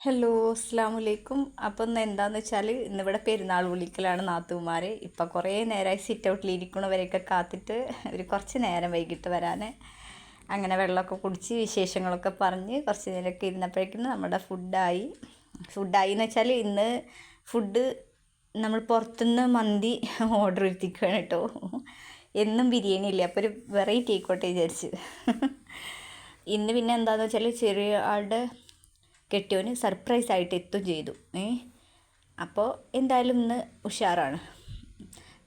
Hello അസ്സാമലൈക്കും. അപ്പം ഇന്ന് എന്താണെന്ന് വെച്ചാൽ ഇന്നിവിടെ പെരുന്നാൾ വിളിക്കലാണ് നാത്തൂമാർ. ഇപ്പം കുറേ നേരമായി സിറ്റ് ഔട്ടിൽ ഇരിക്കണവരെയൊക്കെ കാത്തിട്ട് ഒരു കുറച്ച് നേരം വൈകിട്ട് വരാൻ. അങ്ങനെ വെള്ളമൊക്കെ കുടിച്ച് വിശേഷങ്ങളൊക്കെ പറഞ്ഞ് കുറച്ച് നേരമൊക്കെ ഇരുന്നപ്പോഴേക്കും നമ്മുടെ ഫുഡായി എന്ന് വെച്ചാൽ ഇന്ന് ഫുഡ് നമ്മൾ പുറത്തുനിന്ന് മന്തി ഓർഡർ എടുത്തിരിക്കുകയാണ് കേട്ടോ. എന്നും ബിരിയാണി ഇല്ലേ, അപ്പോൾ ഒരു വെറൈറ്റി ആയിക്കോട്ടെ വിചാരിച്ച്. ഇന്ന് പിന്നെ എന്താണെന്ന് വെച്ചാൽ ചെറിയ ആളുടെ കെട്ടിയവന് സർപ്രൈസായിട്ട് എത്തും ചെയ്തു. അപ്പോൾ എന്തായാലും ഇന്ന് ഉഷാറാണ്.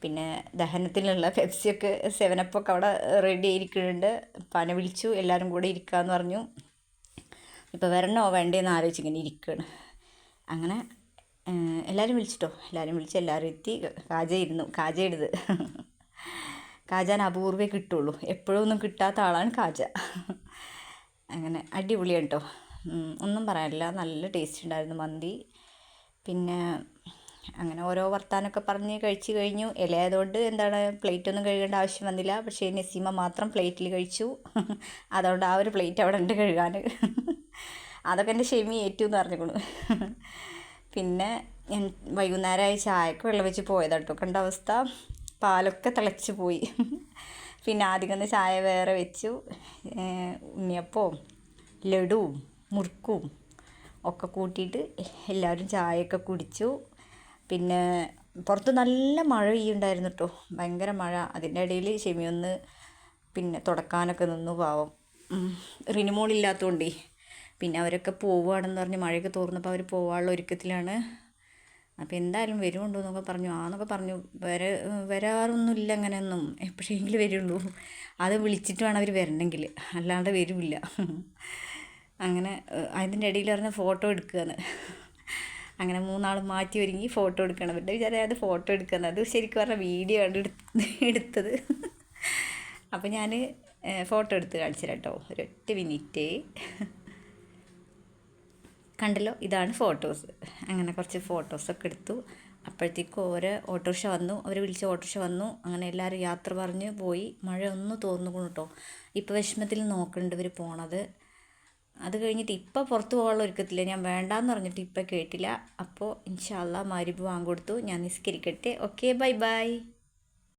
പിന്നെ ദഹനത്തിലുള്ള പെപ്സിയൊക്കെ 7 അപ്പൊക്കെ അവിടെ റെഡി ആയിരിക്കുന്നുണ്ട്. പന വിളിച്ചു, എല്ലാവരും കൂടെ ഇരിക്കാമെന്ന് പറഞ്ഞു. ഇപ്പോൾ വരണോ വേണ്ടേന്ന് ആലോചിച്ചിങ്ങനെ ഇരിക്കുകയാണ്. അങ്ങനെ എല്ലാവരും വിളിച്ചിട്ടോ, എല്ലാവരും വിളിച്ച് എല്ലാവരും എത്തി. കാജ എടുത്ത് കാജാൻ അപൂർവേ കിട്ടുള്ളൂ, എപ്പോഴൊന്നും കിട്ടാത്ത ആളാണ് കാജ. അങ്ങനെ അടിപൊളിയാണ് കേട്ടോ, ഒന്നും പറയാനില്ല. നല്ല ടേസ്റ്റ് ഉണ്ടായിരുന്നു മന്തി. പിന്നെ അങ്ങനെ ഓരോ വർത്താനമൊക്കെ പറഞ്ഞ് കഴിച്ച് കഴിഞ്ഞു. ഇലയായതുകൊണ്ട് പ്ലേറ്റൊന്നും കഴുകേണ്ട ആവശ്യം വന്നില്ല. പക്ഷേ നസീമ മാത്രം പ്ലേറ്റിൽ കഴിച്ചു. അതുകൊണ്ട് ആ ഒരു പ്ലേറ്റ് അവിടെ ഉണ്ട് കഴുകാൻ. അതൊക്കെ എൻ്റെ ഷെമി ഏറ്റു എന്ന് പറഞ്ഞുകൊള്ളു. പിന്നെ വൈകുന്നേരമായി ചായക്ക് വെള്ളം വെച്ച് പോയതാണ് കേട്ടോ. കണ്ട അവസ്ഥ, പാലൊക്കെ തിളച്ച് പോയി. പിന്നെ ആദ്യം ചായ വേറെ വെച്ചു. ഉണ്ണിയപ്പവും ലഡുവും മുറുക്കും ഒക്കെ കൂട്ടിയിട്ട് എല്ലാവരും ചായയൊക്കെ കുടിച്ചു. പിന്നെ പുറത്ത് നല്ല മഴ പെയ്യുണ്ടായിരുന്നു കേട്ടോ, ഭയങ്കര മഴ. അതിൻ്റെ ഇടയിൽ ഷെമിയൊന്ന് പിന്നെ തുടക്കാനൊക്കെ നിന്നു പാവം. റിനിമോളില്ലാത്തതുകൊണ്ടേ പിന്നെ അവരൊക്കെ പോവുകയാണെന്ന് പറഞ്ഞ് മഴയൊക്കെ തോർന്നപ്പോൾ അവർ പോകാനുള്ള ഒരുക്കത്തിലാണ്. അപ്പോൾ എന്തായാലും വരുമുണ്ടോ എന്നൊക്കെ പറഞ്ഞു. ആന്നൊക്കെ പറഞ്ഞു. വരാറൊന്നുമില്ല അങ്ങനെയൊന്നും, എപ്പോഴെങ്കിലും വരുള്ളൂ. അത് വിളിച്ചിട്ട് വേണം അവർ വരണമെങ്കിൽ, അല്ലാണ്ട് വരില്ല. അങ്ങനെ അതിൻ്റെ ഇടയിൽ പറഞ്ഞ ഫോട്ടോ എടുക്കുകയെന്ന്. അങ്ങനെ 3 മാറ്റി ഒരുങ്ങി ഫോട്ടോ എടുക്കണം. അവരുടെ വിചാരം അത് ഫോട്ടോ എടുക്കുന്നത്, അത് ശരിക്കും പറഞ്ഞാൽ വീഡിയോ ആണ് എടുത്തത്. അപ്പോൾ ഞാൻ ഫോട്ടോ എടുത്ത് കാണിച്ചു തരാം കേട്ടോ, ഒരൊറ്റ മിനിറ്റ്. കണ്ടല്ലോ, ഇതാണ് ഫോട്ടോസ്. അങ്ങനെ കുറച്ച് ഫോട്ടോസൊക്കെ എടുത്തു. അപ്പോഴത്തേക്കും ഓട്ടോറിക്ഷ വന്നു, അവർ വിളിച്ച ഓട്ടോറിക്ഷ വന്നു. അങ്ങനെ എല്ലാവരും യാത്ര പറഞ്ഞ് പോയി. മഴ ഒന്ന് തോർന്നുകൊണ്ടു കേട്ടോ. ഇപ്പോൾ വിഷമത്തിൽ നോക്കുന്നുണ്ട് ഇവർ പോണത്. അത് കഴിഞ്ഞിട്ട് ഇപ്പം പുറത്ത് പോകാനുള്ള ഒരുക്കത്തില്ല. ഞാൻ വേണ്ടാന്ന് പറഞ്ഞിട്ട് ഇപ്പം കേട്ടില്ല. അപ്പോൾ ഇൻഷാ അള്ളാ മഗ്‌രിബ് ബാങ്ക് കൊടുത്തു, ഞാൻ നിസ്കരിക്കട്ടെ. Okay, bye bye.